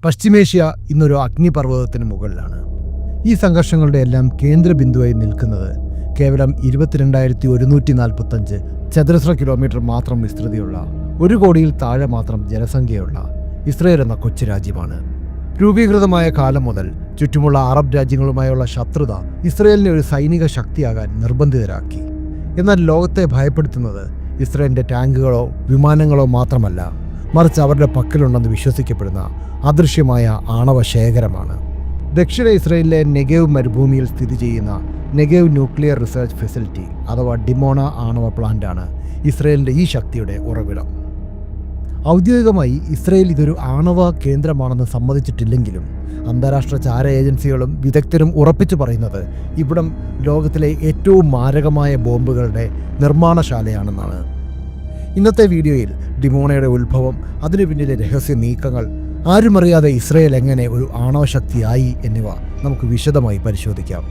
പശ്ചിമേഷ്യ ഇന്നൊരു അഗ്നിപർവ്വതത്തിന് മുകളിലാണ്. ഈ സംഘർഷങ്ങളുടെ എല്ലാം കേന്ദ്രബിന്ദുവായി നിൽക്കുന്നത് കേവലം 22,145 ചതുരശ്ര കിലോമീറ്റർ മാത്രം വിസ്തൃതിയുള്ള 1 കോടിയിൽ താഴെ മാത്രം ജനസംഖ്യയുള്ള ഇസ്രയേൽ എന്ന കൊച്ചു രാജ്യമാണ്. രൂപീകൃതമായ കാലം മുതൽ ചുറ്റുമുള്ള അറബ് രാജ്യങ്ങളുമായുള്ള ശത്രുത ഇസ്രയേലിനെ ഒരു സൈനിക ശക്തിയാകാൻ നിർബന്ധിതരാക്കി. എന്നാൽ ലോകത്തെ ഭയപ്പെടുത്തുന്നത് ഇസ്രയേലിൻ്റെ ടാങ്കുകളോ വിമാനങ്ങളോ മാത്രമല്ല, മറിച്ച് അവരുടെ പക്കലുണ്ടെന്ന് വിശ്വസിക്കപ്പെടുന്ന അദൃശ്യമായ ആണവ ശേഖരമാണ്. ദക്ഷിണ ഇസ്രയേലിലെ നെഗേവ് മരുഭൂമിയിൽ സ്ഥിതി ചെയ്യുന്ന നെഗേവ് ന്യൂക്ലിയർ റിസർച്ച് ഫെസിലിറ്റി അഥവാ ഡിമോണ ആണവ പ്ലാന്റാണ് ഇസ്രയേലിൻ്റെ ഈ ശക്തിയുടെ ഉറവിടം. ഔദ്യോഗികമായി ഇസ്രയേൽ ഇതൊരു ആണവ കേന്ദ്രമാണെന്ന് സമ്മതിച്ചിട്ടില്ലെങ്കിലും അന്താരാഷ്ട്ര ചാര ഏജൻസികളും വിദഗ്ധരും ഉറപ്പിച്ചു പറയുന്നത് ഇവിടം ലോകത്തിലെ ഏറ്റവും മാരകമായ ബോംബുകളുടെ നിർമ്മാണശാലയാണെന്നാണ്. ഇന്നത്തെ വീഡിയോയിൽ ഡിമോണയുടെ ഉത്ഭവം, അതിനു പിന്നിലെ രഹസ്യ നീക്കങ്ങൾ, ആരുമറിയാതെ ഇസ്രയേൽ എങ്ങനെ ഒരു ആണവശക്തിയായി എന്നിവ നമുക്ക് വിശദമായി പരിശോധിക്കാം.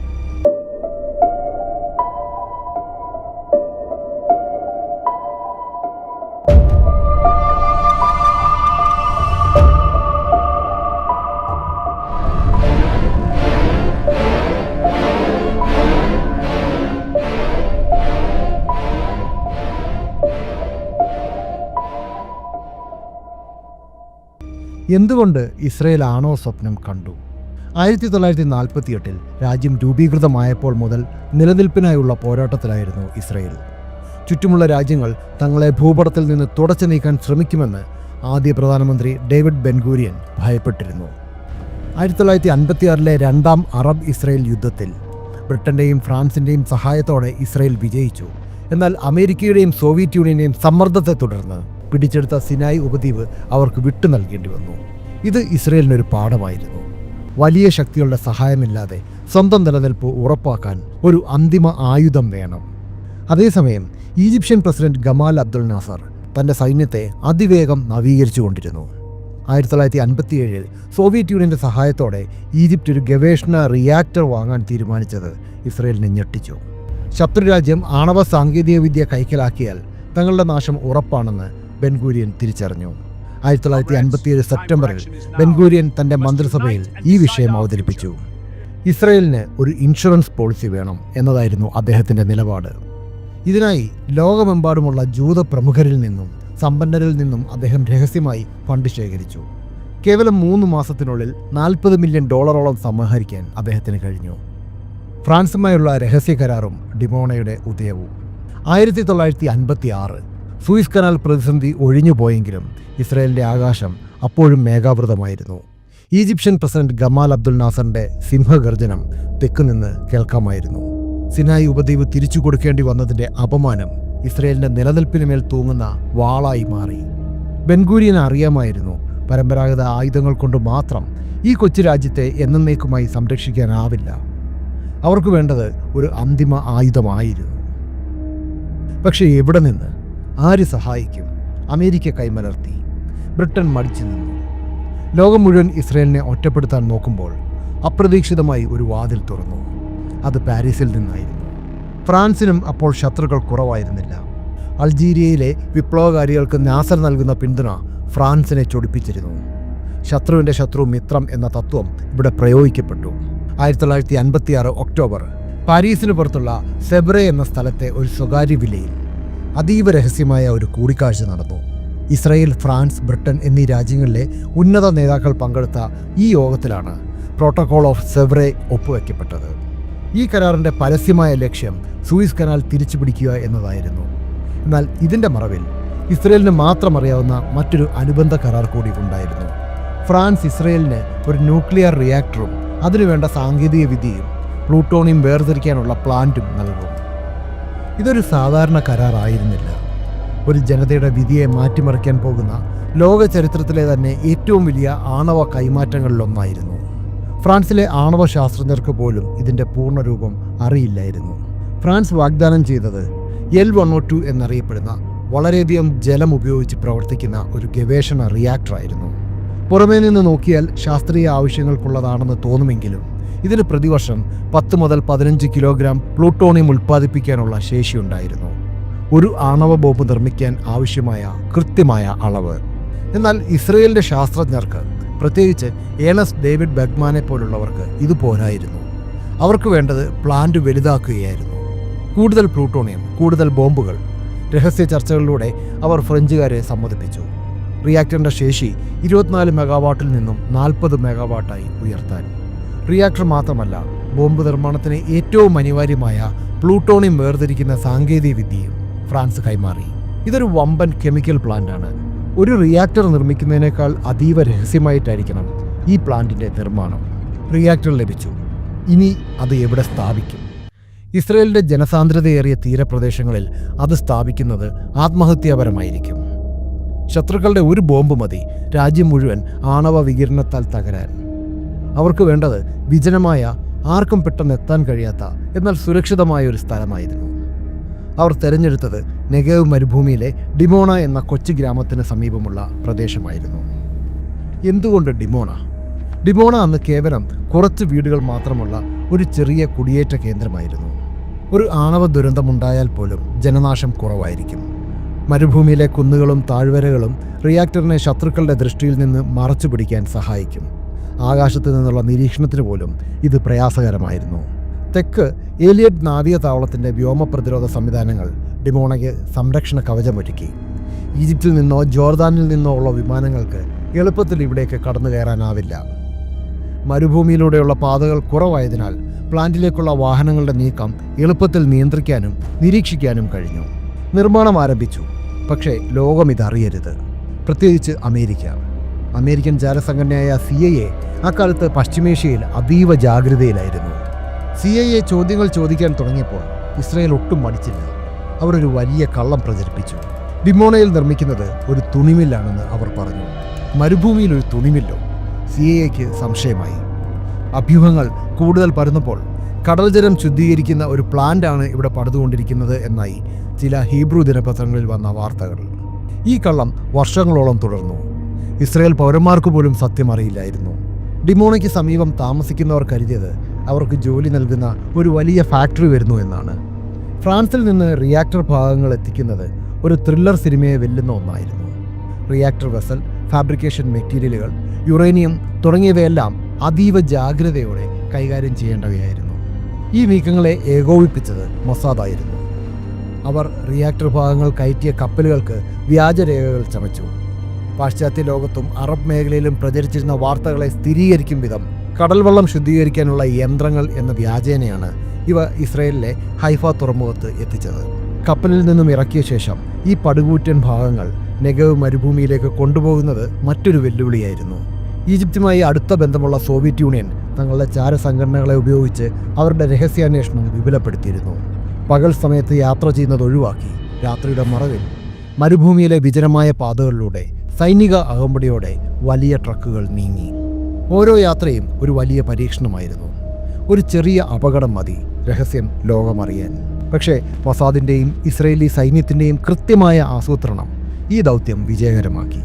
എന്തുകൊണ്ട് ഇസ്രയേൽ ആണവ സ്വപ്നം കണ്ടു? 1948 രാജ്യം രൂപീകൃതമായപ്പോൾ മുതൽ നിലനിൽപ്പിനായുള്ള പോരാട്ടത്തിലായിരുന്നു ഇസ്രയേൽ. ചുറ്റുമുള്ള രാജ്യങ്ങൾ തങ്ങളെ ഭൂപടത്തിൽ നിന്ന് തുടച്ചു നീക്കാൻ ശ്രമിക്കുമെന്ന് ആദ്യ പ്രധാനമന്ത്രി ഡേവിഡ് ബെൻഗൂരിയൻ ഭയപ്പെട്ടിരുന്നു. 1956 രണ്ടാം അറബ് ഇസ്രയേൽ യുദ്ധത്തിൽ ബ്രിട്ടൻ്റെയും ഫ്രാൻസിൻ്റെയും സഹായത്തോടെ ഇസ്രയേൽ വിജയിച്ചു. എന്നാൽ അമേരിക്കയുടെയും സോവിയറ്റ് യൂണിയൻ്റെയും സമ്മർദ്ദത്തെ തുടർന്ന് പിടിച്ചെടുത്ത സിനായ് ഉപദ്വീപ് അവർക്ക് വിട്ടു നൽകേണ്ടി വന്നു. ഇത് ഇസ്രയേലിനൊരു പാഠമായിരുന്നു. വലിയ ശക്തികളുടെ സഹായമില്ലാതെ സ്വന്തം നിലനിൽപ്പ് ഉറപ്പാക്കാൻ ഒരു അന്തിമ ആയുധം വേണം. അതേസമയം Egyptian president Gamal Abdul Nasser തൻ്റെ സൈന്യത്തെ അതിവേഗം നവീകരിച്ചുകൊണ്ടിരുന്നു. 1957 സോവിയറ്റ് യൂണിയൻ്റെ സഹായത്തോടെ ഈജിപ്റ്റ് ഒരു ഗവേഷണ റിയാക്ടർ വാങ്ങാൻ തീരുമാനിച്ചത് ഇസ്രയേലിനെ ഞെട്ടിച്ചു. ശത്രുരാജ്യം ആണവ സാങ്കേതികവിദ്യ കൈക്കലാക്കിയാൽ തങ്ങളുടെ നാശം ഉറപ്പാണെന്ന് ബെൻഗൂരിയൻ തിരിച്ചറിഞ്ഞു. 1957 സെപ്റ്റംബറിൽ ബെൻഗൂരിയൻ തൻ്റെ മന്ത്രിസഭയിൽ ഈ വിഷയം അവതരിപ്പിച്ചു. ഇസ്രയേലിന് ഒരു ഇൻഷുറൻസ് പോളിസി വേണം എന്നതായിരുന്നു അദ്ദേഹത്തിൻ്റെ നിലപാട്. ഇതിനായി ലോകമെമ്പാടുമുള്ള ജൂത പ്രമുഖരിൽ നിന്നും സമ്പന്നരിൽ നിന്നും അദ്ദേഹം രഹസ്യമായി ഫണ്ട് ശേഖരിച്ചു. കേവലം 3 മാസത്തിനുള്ളിൽ $40 മില്യൺ സമാഹരിക്കാൻ അദ്ദേഹത്തിന് കഴിഞ്ഞു. ഫ്രാൻസുമായുള്ള രഹസ്യ കരാറും ഡിമോണയുടെ ഉദയവും. 1956 സൂയിസ് കനാൽ പ്രതിസന്ധി ഒഴിഞ്ഞുപോയെങ്കിലും ഇസ്രയേലിൻ്റെ ആകാശം അപ്പോഴും മേഘാവൃതമായിരുന്നു. ഈജിപ്ഷ്യൻ പ്രസിഡന്റ് ഗമാൽ അബ്ദുൽ നാസറിൻ്റെ സിംഹഗർജനം തെക്കുനിന്ന് കേൾക്കാമായിരുന്നു. സിനായ് ഉപദ്വീപ് തിരിച്ചു കൊടുക്കേണ്ടി വന്നതിൻ്റെ അപമാനം ഇസ്രയേലിൻ്റെ നിലനിൽപ്പിന് മേൽ തൂങ്ങുന്ന വാളായി മാറി. ബെൻഗൂരിയന് അറിയാമായിരുന്നു, പരമ്പരാഗത ആയുധങ്ങൾ കൊണ്ട് മാത്രം ഈ കൊച്ചു രാജ്യത്തെ എന്നേക്കുമായി സംരക്ഷിക്കാനാവില്ല. അവർക്ക് വേണ്ടത് ഒരു അന്തിമ ആയുധമായിരുന്നു. പക്ഷേ എവിടെ നിന്ന്, ആര് സഹായിക്കും? അമേരിക്ക കൈമലർത്തി, ബ്രിട്ടൻ മടിച്ചു നിന്നു. ലോകം മുഴുവൻ ഇസ്രയേലിനെ ഒറ്റപ്പെടുത്താൻ നോക്കുമ്പോൾ അപ്രതീക്ഷിതമായി ഒരു വാതിൽ തുറന്നു. അത് പാരീസിൽ നിന്നായിരുന്നു. ഫ്രാൻസിനും അപ്പോൾ ശത്രുക്കൾ കുറവായിരുന്നില്ല. അൾജീരിയയിലെ വിപ്ലവകാരികൾക്ക് നാസർ നൽകുന്ന പിന്തുണ ഫ്രാൻസിനെ ചൊടിപ്പിച്ചിരുന്നു. ശത്രുവിൻ്റെ ശത്രു മിത്രം എന്ന തത്വം ഇവിടെ പ്രയോഗിക്കപ്പെട്ടു. 1956 ഒക്ടോബർ പാരീസിന് പുറത്തുള്ള സെബ്രെ എന്ന സ്ഥലത്തെ ഒരു സ്വകാര്യ വില്ലയിൽ അതീവ രഹസ്യമായ ഒരു കൂടിക്കാഴ്ച നടന്നു. ഇസ്രയേൽ, ഫ്രാൻസ്, ബ്രിട്ടൻ എന്നീ രാജ്യങ്ങളിലെ ഉന്നത നേതാക്കൾ പങ്കെടുത്ത ഈ യോഗത്തിലാണ് പ്രോട്ടോകോൾ ഓഫ് സെബ്രെ ഒപ്പുവെക്കപ്പെട്ടത്. ഈ കരാറിൻ്റെ പരസ്യമായ ലക്ഷ്യം സൂയിസ് കനാൽ തിരിച്ചു പിടിക്കുക എന്നതായിരുന്നു. എന്നാൽ ഇതിൻ്റെ മറവിൽ ഇസ്രയേലിന് മാത്രം അറിയാവുന്ന മറ്റൊരു അനുബന്ധ കരാർ കൂടി ഉണ്ടായിരുന്നു. ഫ്രാൻസ് ഇസ്രയേലിന് ഒരു ന്യൂക്ലിയർ റിയാക്ടറും അതിനുവേണ്ട സാങ്കേതിക വിദ്യയും പ്ലൂട്ടോണിയം വേർതിരിക്കാനുള്ള പ്ലാന്റും നൽകും. ഇതൊരു സാധാരണ കരാറായിരുന്നില്ല. ഒരു ജനതയുടെ വിധിയെ മാറ്റിമറിക്കാൻ പോകുന്ന ലോക ചരിത്രത്തിലെ തന്നെ ഏറ്റവും വലിയ ആണവ കൈമാറ്റങ്ങളിലൊന്നായിരുന്നു. ഫ്രാൻസിലെ ആണവ ശാസ്ത്രജ്ഞർക്ക് പോലും ഇതിൻ്റെ പൂർണ്ണരൂപം അറിയില്ലായിരുന്നു. ഫ്രാൻസ് വാഗ്ദാനം ചെയ്തത് L-102 എന്നറിയപ്പെടുന്ന വളരെയധികം ജലം ഉപയോഗിച്ച് പ്രവർത്തിക്കുന്ന ഒരു ഗവേഷണ റിയാക്ടറായിരുന്നു. പുറമേ നിന്ന് നോക്കിയാൽ ശാസ്ത്രീയ ആവശ്യങ്ങൾക്കുള്ളതാണെന്ന് തോന്നുമെങ്കിലും ഇതിന് പ്രതിവർഷം 10 മുതൽ 15 കിലോഗ്രാം പ്ലൂട്ടോണിയം ഉൽപ്പാദിപ്പിക്കാനുള്ള ശേഷിയുണ്ടായിരുന്നു. ഒരു ആണവ ബോംബ് നിർമ്മിക്കാൻ ആവശ്യമായ കൃത്യമായ അളവ്. എന്നാൽ ഇസ്രയേലിൻ്റെ ശാസ്ത്രജ്ഞർക്ക് പ്രത്യേകിച്ച് ഏണസ്റ്റ് ഡേവിഡ് ബെഗ്മാനെ പോലുള്ളവർക്ക് ഇത് പോരായിരുന്നു. അവർക്ക് വേണ്ടത് പ്ലാന്റ് വലുതാക്കുകയായിരുന്നു. കൂടുതൽ പ്ലൂട്ടോണിയം, കൂടുതൽ ബോംബുകൾ. രഹസ്യ ചർച്ചകളിലൂടെ അവർ ഫ്രഞ്ചുകാരെ സമ്മതിപ്പിച്ചു. റിയാക്ടറിൻ്റെ ശേഷി 24 മെഗാവാട്ടിൽ നിന്നും 40 മെഗാവാട്ടായി ഉയർത്താൻ. റിയാക്ടർ മാത്രമല്ല, ബോംബ് നിർമ്മാണത്തിന് ഏറ്റവും അനിവാര്യമായ പ്ലൂട്ടോണിയം വേർതിരിക്കുന്ന സാങ്കേതിക വിദ്യയും ഫ്രാൻസ് കൈമാറി. ഇതൊരു വമ്പൻ കെമിക്കൽ പ്ലാന്റാണ്. ഒരു റിയാക്ടർ നിർമ്മിക്കുന്നതിനേക്കാൾ അതീവ രഹസ്യമായിട്ടായിരിക്കണം ഈ പ്ലാന്റിൻ്റെ നിർമ്മാണം. റിയാക്ടർ ലഭിച്ചു. ഇനി അത് എവിടെ സ്ഥാപിക്കും? ഇസ്രയേലിൻ്റെ ജനസാന്ദ്രതയേറിയ തീരപ്രദേശങ്ങളിൽ അത് സ്ഥാപിക്കുന്നത് ആത്മഹത്യാപരമായിരിക്കും. ശത്രുക്കളുടെ ഒരു ബോംബ് മതി രാജ്യം മുഴുവൻ ആണവ വികിരണത്താൽ തകരാൻ. അവർക്ക് വേണ്ടത് വിജനമായ, ആർക്കും പെട്ടെന്ന് എത്താൻ കഴിയാത്ത എന്നാൽ സുരക്ഷിതമായ ഒരു സ്ഥലമായിരുന്നു. അവർ തിരഞ്ഞെടുത്തത് നെഗേവ് മരുഭൂമിയിലെ ഡിമോണ എന്ന കൊച്ചു ഗ്രാമത്തിന് സമീപമുള്ള പ്രദേശമായിരുന്നു. എന്തുകൊണ്ട് ഡിമോണ? ഡിമോണ അന്ന് കേവലം കുറച്ച് വീടുകൾ മാത്രമുള്ള ഒരു ചെറിയ കുടിയേറ്റ കേന്ദ്രമായിരുന്നു. ഒരു ആണവ ദുരന്തമുണ്ടായാൽ പോലും ജനനാശം കുറവായിരിക്കും. മരുഭൂമിയിലെ കുന്നുകളും താഴ്വരകളും റിയാക്ടറിനെ ശത്രുക്കളുടെ ദൃഷ്ടിയിൽ നിന്ന് മറച്ചു പിടിക്കാൻ സഹായിക്കും. ആകാശത്തു നിന്നുള്ള നിരീക്ഷണത്തിന് പോലും ഇത് പ്രയാസകരമായിരുന്നു. തെക്ക് ഏലിയറ്റ് നാവിക താവളത്തിൻ്റെ വ്യോമ പ്രതിരോധ സംവിധാനങ്ങൾ ഡിമോണയ്ക്ക് സംരക്ഷണ കവചമൊരുക്കി. ഈജിപ്തിൽ നിന്നോ ജോർദാനിൽ നിന്നോ ഉള്ള വിമാനങ്ങൾക്ക് എളുപ്പത്തിൽ ഇവിടേക്ക് കടന്നു കയറാനാവില്ല. മരുഭൂമിയിലൂടെയുള്ള പാതകൾ കുറവായതിനാൽ പ്ലാന്റിലേക്കുള്ള വാഹനങ്ങളുടെ നീക്കം എളുപ്പത്തിൽ നിയന്ത്രിക്കാനും നിരീക്ഷിക്കാനും കഴിഞ്ഞു. നിർമ്മാണം ആരംഭിച്ചു. പക്ഷേ ലോകം ഇതറിയരുത്, പ്രത്യേകിച്ച് അമേരിക്ക. അമേരിക്കൻ ചാരസംഘടനയായ CIA അക്കാലത്ത് പശ്ചിമേഷ്യയിൽ അതീവ ജാഗ്രതയിലായിരുന്നു. CIA ചോദ്യങ്ങൾ ചോദിക്കാൻ തുടങ്ങിയപ്പോൾ ഇസ്രായേൽ ഒട്ടും മടിച്ചില്ല. അവർ ഒരു വലിയ കള്ളം പ്രചരിപ്പിച്ചു. ഡിമോണയിൽ നിർമ്മിക്കുന്നത് ഒരു തുണിമില്ലാണെന്ന് അവർ പറഞ്ഞു. മരുഭൂമിയിൽ ഒരു തുണിമില്ലോ? CIAക്ക് സംശയമായി. അഭ്യൂഹങ്ങൾ കൂടുതൽ പരന്നപ്പോൾ കടൽജലം ശുദ്ധീകരിക്കുന്ന ഒരു പ്ലാന്റാണ് ഇവിടെ പണിതുകൊണ്ടിരിക്കുന്നത് എന്നായി ചില ഹീബ്രു ദിനപത്രങ്ങളിൽ വന്ന വാർത്തകൾ. ഈ കള്ളം വർഷങ്ങളോളം തുടർന്നു. ഇസ്രായേൽ പൗരന്മാർക്ക് പോലും സത്യം അറിയില്ലായിരുന്നു. ഡിമോണയ്ക്ക് സമീപം താമസിക്കുന്നവർ കരുതിയത് അവർക്ക് ജോലി നൽകുന്ന ഒരു വലിയ ഫാക്ടറി വരുന്നു എന്നാണ്. ഫ്രാൻസിൽ നിന്ന് റിയാക്ടർ ഭാഗങ്ങൾ എത്തിക്കുന്നത് ഒരു ത്രില്ലർ സിനിമയെ വെല്ലുന്ന ഒന്നായിരുന്നു. റിയാക്ടർ വെസൽ, ഫാബ്രിക്കേഷൻ മെറ്റീരിയലുകൾ, യുറേനിയം തുടങ്ങിയവയെല്ലാം അതീവ ജാഗ്രതയോടെ കൈകാര്യം ചെയ്യേണ്ടവയായിരുന്നു. ഈ നീക്കങ്ങളെ ഏകോപിപ്പിച്ചത് മൊസാദായിരുന്നു. അവർ റിയാക്ടർ ഭാഗങ്ങൾ കയറ്റിയ കപ്പലുകൾക്ക് വ്യാജരേഖകൾ ചമച്ചു. പാശ്ചാത്യ ലോകത്തും അറബ് മേഖലയിലും പ്രചരിച്ചിരുന്ന വാർത്തകളെ സ്ഥിരീകരിക്കും വിധം കടൽവെള്ളം ശുദ്ധീകരിക്കാനുള്ള യന്ത്രങ്ങൾ എന്ന വ്യാജേനയാണ് ഇവ ഇസ്രയേലിലെ ഹൈഫ തുറമുഖത്ത് എത്തിച്ചത്. കപ്പലിൽ നിന്നും ഇറക്കിയ ശേഷം ഈ പടുകൂറ്റൻ ഭാഗങ്ങൾ നെഗവ് മരുഭൂമിയിലേക്ക് കൊണ്ടുപോകുന്നത് മറ്റൊരു വെല്ലുവിളിയായിരുന്നു. ഈജിപ്തുമായി അടുത്ത ബന്ധമുള്ള സോവിയറ്റ് യൂണിയൻ തങ്ങളുടെ ചാരസംഘടനകളെ ഉപയോഗിച്ച് അവരുടെ രഹസ്യാന്വേഷണം വിപുലപ്പെടുത്തിയിരുന്നു. പകൽ സമയത്ത് യാത്ര ചെയ്യുന്നത് ഒഴിവാക്കി രാത്രിയുടെ മറവിൽ മരുഭൂമിയിലെ വിജനമായ പാതകളിലൂടെ സൈനിക അകമ്പടിയോടെ വലിയ ട്രക്കുകൾ നീങ്ങി. ഓരോ യാത്രയും ഒരു വലിയ പരീക്ഷണമായിരുന്നു. ഒരു ചെറിയ അപകടം മതി രഹസ്യം ലോകമറിയാൻ. പക്ഷേ മൊസാദിൻ്റെയും ഇസ്രയേലി സൈന്യത്തിൻ്റെയും കൃത്യമായ ആസൂത്രണം ഈ ദൗത്യം വിജയകരമാക്കി.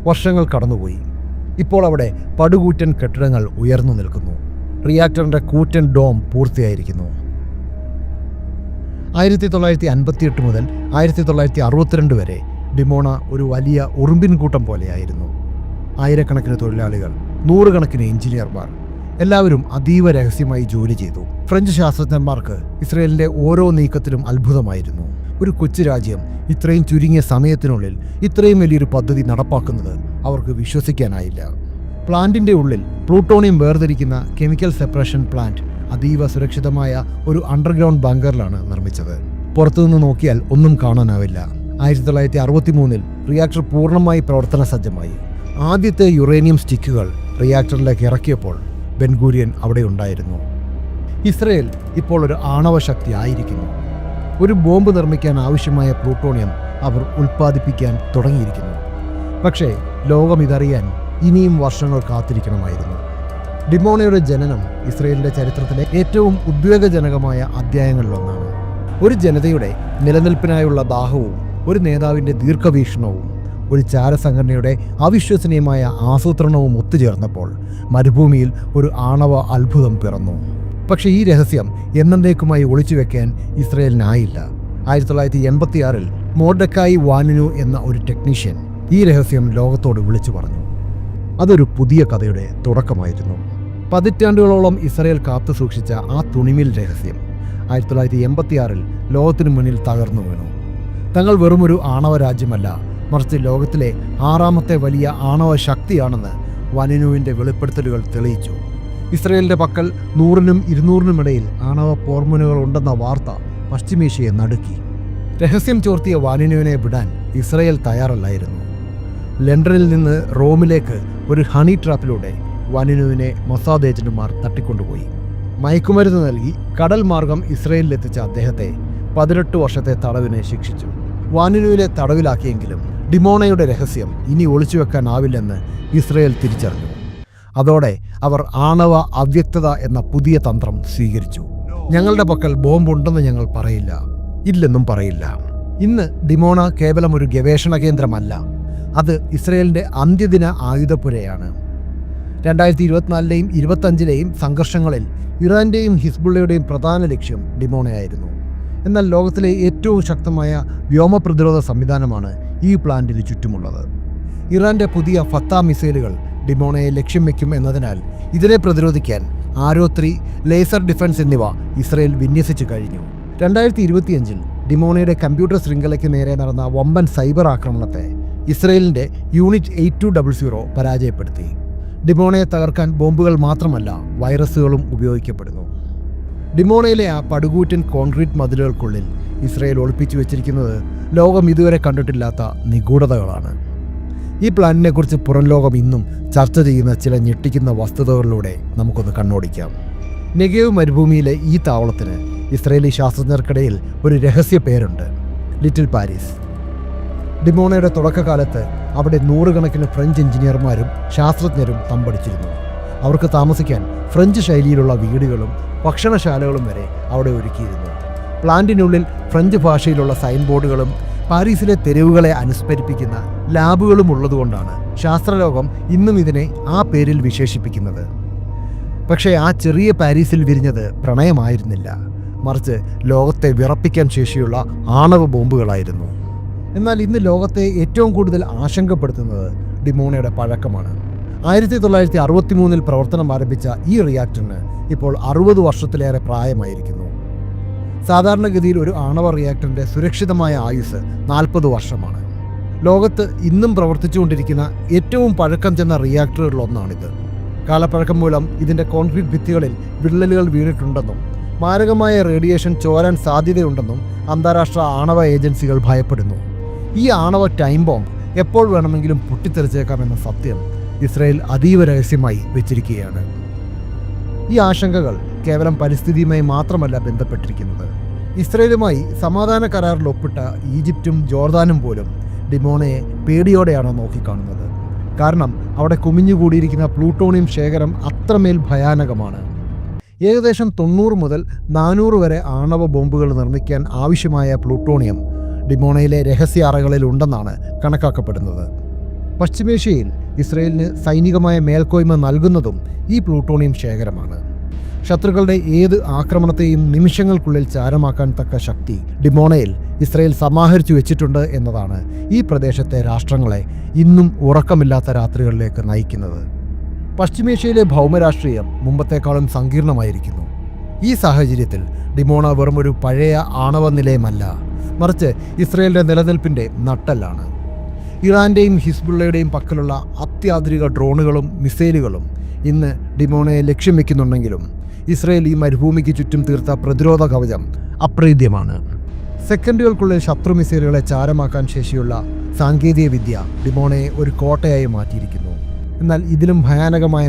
വർഷങ്ങൾ കടന്നുപോയി. ഇപ്പോൾ അവിടെ പടുകൂറ്റൻ കെട്ടിടങ്ങൾ ഉയർന്നു നിൽക്കുന്നു. റിയാക്ടറിൻ്റെ കൂറ്റൻ ഡോം പൂർത്തിയായിരിക്കുന്നു. 1958 മുതൽ 1962 വരെ ഡിമോണ ഒരു വലിയ ഉറുമ്പിൻ കൂട്ടം പോലെയായിരുന്നു. ആയിരക്കണക്കിന് തൊഴിലാളികൾ, നൂറുകണക്കിന് എഞ്ചിനീയർമാർ, എല്ലാവരും അതീവ രഹസ്യമായി ജോലി ചെയ്തു. ഫ്രഞ്ച് ശാസ്ത്രജ്ഞന്മാർക്ക് ഇസ്രയേലിൻ്റെ ഓരോ നീക്കത്തിലും അത്ഭുതമായിരുന്നു. ഒരു കൊച്ചു രാജ്യം ഇത്രയും ചുരുങ്ങിയ സമയത്തിനുള്ളിൽ ഇത്രയും വലിയൊരു പദ്ധതി നടപ്പാക്കുന്നത് അവർക്ക് വിശ്വസിക്കാനായില്ല. പ്ലാന്റിൻ്റെ ഉള്ളിൽ പ്ലൂട്ടോണിയം വേർതിരിക്കുന്ന കെമിക്കൽ സെപ്പറേഷൻ പ്ലാന്റ് അതീവ സുരക്ഷിതമായ ഒരു അണ്ടർഗ്രൗണ്ട് ബങ്കറിലാണ് നിർമ്മിച്ചത്. പുറത്തുനിന്ന് നോക്കിയാൽ ഒന്നും കാണാനാവില്ല. 1963 റിയാക്ടർ പൂർണ്ണമായി പ്രവർത്തന സജ്ജമായി. ആദ്യത്തെ യുറേനിയം സ്റ്റിക്കുകൾ റിയാക്ടറിലേക്ക് ഇറക്കിയപ്പോൾ ബെൻഗൂരിയൻ അവിടെ ഉണ്ടായിരുന്നു. ഇസ്രയേൽ ഇപ്പോൾ ഒരു ആണവ ശക്തി ആയിരിക്കുന്നു. ഒരു ബോംബ് നിർമ്മിക്കാൻ ആവശ്യമായ പ്ലൂട്ടോണിയം അവർ ഉൽപ്പാദിപ്പിക്കാൻ തുടങ്ങിയിരിക്കുന്നു. പക്ഷേ ലോകം ഇതറിയാൻ ഇനിയും വർഷങ്ങൾ കാത്തിരിക്കണമായിരുന്നു. ഡിമോണയുടെ ജനനം ഇസ്രയേലിൻ്റെ ചരിത്രത്തിലെ ഏറ്റവും ഉദ്വേഗജനകമായ അധ്യായങ്ങളിലൊന്നാണ്. ഒരു ജനതയുടെ നിലനിൽപ്പിനായുള്ള ദാഹവും ഒരു നേതാവിൻ്റെ ദീർഘവീക്ഷണവും ഒരു ചാരസംഘടനയുടെ അവിശ്വസനീയമായ ആസൂത്രണവും ഒത്തുചേർന്നപ്പോൾ മരുഭൂമിയിൽ ഒരു ആണവ അത്ഭുതം പിറന്നു. പക്ഷേ ഈ രഹസ്യം എന്നേക്കുമായി ഒളിച്ചുവെക്കാൻ ഇസ്രയേലിനായില്ല. 1986 മോർഡെക്കായി വാനിനു എന്ന ഒരു ടെക്നീഷ്യൻ ഈ രഹസ്യം ലോകത്തോട് വിളിച്ചു പറഞ്ഞു. അതൊരു പുതിയ കഥയുടെ തുടക്കമായിരുന്നു. പതിറ്റാണ്ടുകളോളം ഇസ്രയേൽ കാത്തു സൂക്ഷിച്ച ആ തുണിമിൽ രഹസ്യം 1986 ലോകത്തിനു മുന്നിൽ തകർന്നു വീണു. തങ്ങൾ വെറുമൊരു ആണവ രാജ്യമല്ല, മറിച്ച് ലോകത്തിലെ 6ാമത്തെ വലിയ ആണവ ശക്തിയാണെന്ന് വനിനുവിൻ്റെ വെളിപ്പെടുത്തലുകൾ തെളിയിച്ചു. ഇസ്രയേലിൻ്റെ പക്കൽ 100നും 200നും ഇടയിൽ ആണവ പോർമുനകൾ ഉണ്ടെന്ന വാർത്ത പശ്ചിമേഷ്യയെ നടുക്കി. രഹസ്യം ചോർത്തിയ വാനിനുവിനെ വിടാൻ ഇസ്രയേൽ തയ്യാറല്ലായിരുന്നു. ലണ്ടനിൽ നിന്ന് റോമിലേക്ക് ഒരു ഹണി ട്രാപ്പിലൂടെ വാനിനുവിനെ മൊസാദ് ഏജന്റുമാർ തട്ടിക്കൊണ്ടുപോയി. മയക്കുമരുന്ന് നൽകി കടൽ മാർഗം ഇസ്രയേലിലെത്തിച്ച അദ്ദേഹത്തെ 18 വർഷത്തെ തടവിനെ ശിക്ഷിച്ചു. വാനിനുവിനെ തടവിലാക്കിയെങ്കിലും ഡിമോണയുടെ രഹസ്യം ഇനി ഒളിച്ചുവെക്കാനാവില്ലെന്ന് ഇസ്രയേൽ തിരിച്ചറിഞ്ഞു. അതോടെ അവർ ആണവ അവ്യക്തത എന്ന പുതിയ തന്ത്രം സ്വീകരിച്ചു. ഞങ്ങളുടെ പക്കൽ ബോംബുണ്ടെന്ന് ഞങ്ങൾ പറയില്ല, ഇല്ലെന്നും പറയില്ല. ഇന്ന് ഡിമോണ കേവലം ഒരു ഗവേഷണ കേന്ദ്രമല്ല, അത് ഇസ്രയേലിൻ്റെ അന്ത്യദിന ആയുധപ്പുരയാണ്. 2024ലെയും 2025ലെയും സംഘർഷങ്ങളിൽ ഇറാൻ്റെയും ഹിസ്ബുള്ളയുടെയും പ്രധാന ലക്ഷ്യം ഡിമോണയായിരുന്നു. എന്നാൽ ലോകത്തിലെ ഏറ്റവും ശക്തമായ വ്യോമ പ്രതിരോധ സംവിധാനമാണ് ഈ പ്ലാന്റിന് ചുറ്റുമുള്ളത്. ഇറാൻ്റെ പുതിയ ഫത്ത മിസൈലുകൾ ഡിമോണയെ ലക്ഷ്യം വയ്ക്കും എന്നതിനാൽ ഇതിനെ പ്രതിരോധിക്കാൻ ആരോ 3 ലേസർ ഡിഫൻസ് എന്നിവ ഇസ്രയേൽ വിന്യസിച്ചു കഴിഞ്ഞു. 2025-ൽ ഡിമോണയുടെ കമ്പ്യൂട്ടർ ശൃംഖലയ്ക്ക് നേരെ നടന്ന വമ്പൻ സൈബർ ആക്രമണത്തെ ഇസ്രയേലിൻ്റെ യൂണിറ്റ് 8200 പരാജയപ്പെടുത്തി. ഡിമോണയെ തകർക്കാൻ ബോംബുകൾ മാത്രമല്ല, വൈറസുകളും ഉപയോഗിക്കപ്പെടുന്നു. ഡിമോണയിലെ ആ പടുകൂറ്റൻ കോൺക്രീറ്റ് മതിലുകൾക്കുള്ളിൽ ഇസ്രയേൽ ഒളിപ്പിച്ചു വെച്ചിരിക്കുന്നത് ലോകം ഇതുവരെ കണ്ടിട്ടില്ലാത്ത നിഗൂഢതകളാണ്. ഈ പ്ലാനിനെക്കുറിച്ച് പുറം ലോകം ഇന്നും ചർച്ച ചെയ്യുന്ന ചില ഞെട്ടിക്കുന്ന വസ്തുതകളിലൂടെ നമുക്കൊന്ന് കണ്ണോടിക്കാം. നെഗേവ് മരുഭൂമിയിലെ ഈ താവളത്തിന് ഇസ്രയേലി ശാസ്ത്രജ്ഞർക്കിടയിൽ ഒരു രഹസ്യ പേരുണ്ട്, ലിറ്റിൽ പാരീസ്. ഡിമോണയുടെ തുടക്കകാലത്ത് അവിടെ 100 കണക്കിന് ഫ്രഞ്ച് എഞ്ചിനീയർമാരും ശാസ്ത്രജ്ഞരും തമ്പടിച്ചിരുന്നു. അവർക്ക് താമസിക്കാൻ ഫ്രഞ്ച് ശൈലിയിലുള്ള വീടുകളും ഭക്ഷണശാലകളും വരെ അവിടെ ഒരുക്കിയിരുന്നു. പ്ലാന്റിനുള്ളിൽ ഫ്രഞ്ച് ഭാഷയിലുള്ള സൈൻ ബോർഡുകളും പാരീസിലെ തെരുവുകളെ അനുസ്മരിപ്പിക്കുന്ന ലാബുകളും ഉള്ളതുകൊണ്ടാണ് ശാസ്ത്രലോകം ഇന്നും ഇതിനെ ആ പേരിൽ വിശേഷിപ്പിക്കുന്നത്. പക്ഷേ ആ ചെറിയ പാരീസിൽ വിരിഞ്ഞത് പ്രണയമായിരുന്നില്ല, മറിച്ച് ലോകത്തെ വിറപ്പിക്കാൻ ശേഷിയുള്ള ആണവ ബോംബുകളായിരുന്നു. എന്നാൽ ഇന്ന് ലോകത്തെ ഏറ്റവും കൂടുതൽ ആശങ്കപ്പെടുത്തുന്നത് ഡിമോണയുടെ പഴക്കമാണ്. 1963-ൽ പ്രവർത്തനം ആരംഭിച്ച ഈ റിയാക്ടറിന് ഇപ്പോൾ 60 വർഷത്തിലേറെ പ്രായമായിരിക്കുന്നു. സാധാരണഗതിയിൽ ഒരു ആണവ റിയാക്ടറിൻ്റെ സുരക്ഷിതമായ ആയുസ് 40 വർഷമാണ്. ലോകത്ത് ഇന്നും പ്രവർത്തിച്ചുകൊണ്ടിരിക്കുന്ന ഏറ്റവും പഴക്കം ചെന്ന റിയാക്ടറുകളിലൊന്നാണിത്. കാലപ്പഴക്കം മൂലം ഇതിൻ്റെ കോൺക്രീറ്റ് ഭിത്തികളിൽ വിള്ളലുകൾ വീണിട്ടുണ്ടെന്നും മാരകമായ റേഡിയേഷൻ ചോരാൻ സാധ്യതയുണ്ടെന്നും അന്താരാഷ്ട്ര ആണവ ഏജൻസികൾ ഭയപ്പെടുന്നു. ഈ ആണവ ടൈം ബോംബ് എപ്പോൾ വേണമെങ്കിലും പൊട്ടിത്തെറിച്ചേക്കാമെന്ന സത്യം ഇസ്രയേൽ അതീവ രഹസ്യമായി വെച്ചിരിക്കുകയാണ്. ഈ ആശങ്കകൾ കേവലം പരിസ്ഥിതിയുമായി മാത്രമല്ല ബന്ധപ്പെട്ടിരിക്കുന്നത്. ഇസ്രയേലുമായി സമാധാന കരാറിൽ ഒപ്പിട്ട ഈജിപ്തും ജോർദാനും പോലും ഡിമോണയെ പേടിയോടെയാണ് നോക്കിക്കാണുന്നത്. കാരണം അവിടെ കുമിഞ്ഞുകൂടിയിരിക്കുന്ന പ്ലൂട്ടോണിയം ശേഖരം അത്രമേൽ ഭയാനകമാണ്. ഏകദേശം 90 മുതൽ 400 വരെ ആണവ ബോംബുകൾ നിർമ്മിക്കാൻ ആവശ്യമായ പ്ലൂട്ടോണിയം ഡിമോണയിലെ രഹസ്യ അറകളിൽ ഉണ്ടെന്നാണ് കണക്കാക്കപ്പെടുന്നത്. പശ്ചിമേഷ്യയിൽ ഇസ്രയേലിന് സൈനികമായ മേൽക്കോയ്മ നൽകുന്നതും ഈ പ്ലൂട്ടോണിയം ശേഖരമാണ്. ശത്രുക്കളുടെ ഏത് ആക്രമണത്തെയും നിമിഷങ്ങൾക്കുള്ളിൽ ചാരമാക്കാൻ തക്ക ശക്തി ഡിമോണയിൽ ഇസ്രയേൽ സമാഹരിച്ചു വെച്ചിട്ടുണ്ട് എന്നതാണ് ഈ പ്രദേശത്തെ രാഷ്ട്രങ്ങളെ ഇന്നും ഉറക്കമില്ലാത്ത രാത്രികളിലേക്ക് നയിക്കുന്നത്. പശ്ചിമേഷ്യയിലെ ഭൗമരാഷ്ട്രീയം മുമ്പത്തേക്കാളും സങ്കീർണമായിരിക്കുന്നു. ഈ സാഹചര്യത്തിൽ ഡിമോണ വെറുമൊരു പഴയ ആണവ നിലയമല്ല, മറിച്ച് ഇസ്രയേലിൻ്റെ നിലനിൽപ്പിൻ്റെ നട്ടെല്ലാണ്. ഇറാൻ്റെയും ഹിസ്ബുള്ളയുടെയും പക്കലുള്ള അത്യാധുനിക ഡ്രോണുകളും മിസൈലുകളും ഇന്ന് ഡിമോണയെ ലക്ഷ്യം വയ്ക്കുന്നുണ്ടെങ്കിലും ഇസ്രയേൽ ഈ മരുഭൂമിക്ക് ചുറ്റും തീർത്ത പ്രതിരോധ കവചം അപ്രീത്യമാണ്. സെക്കൻഡുകൾക്കുള്ളിൽ ശത്രു മിസൈലുകളെ ചാരമാക്കാൻ ശേഷിയുള്ള സാങ്കേതിക വിദ്യ ഡിമോണയെ ഒരു കോട്ടയായി മാറ്റിയിരിക്കുന്നു. എന്നാൽ ഇതിലും ഭയാനകമായ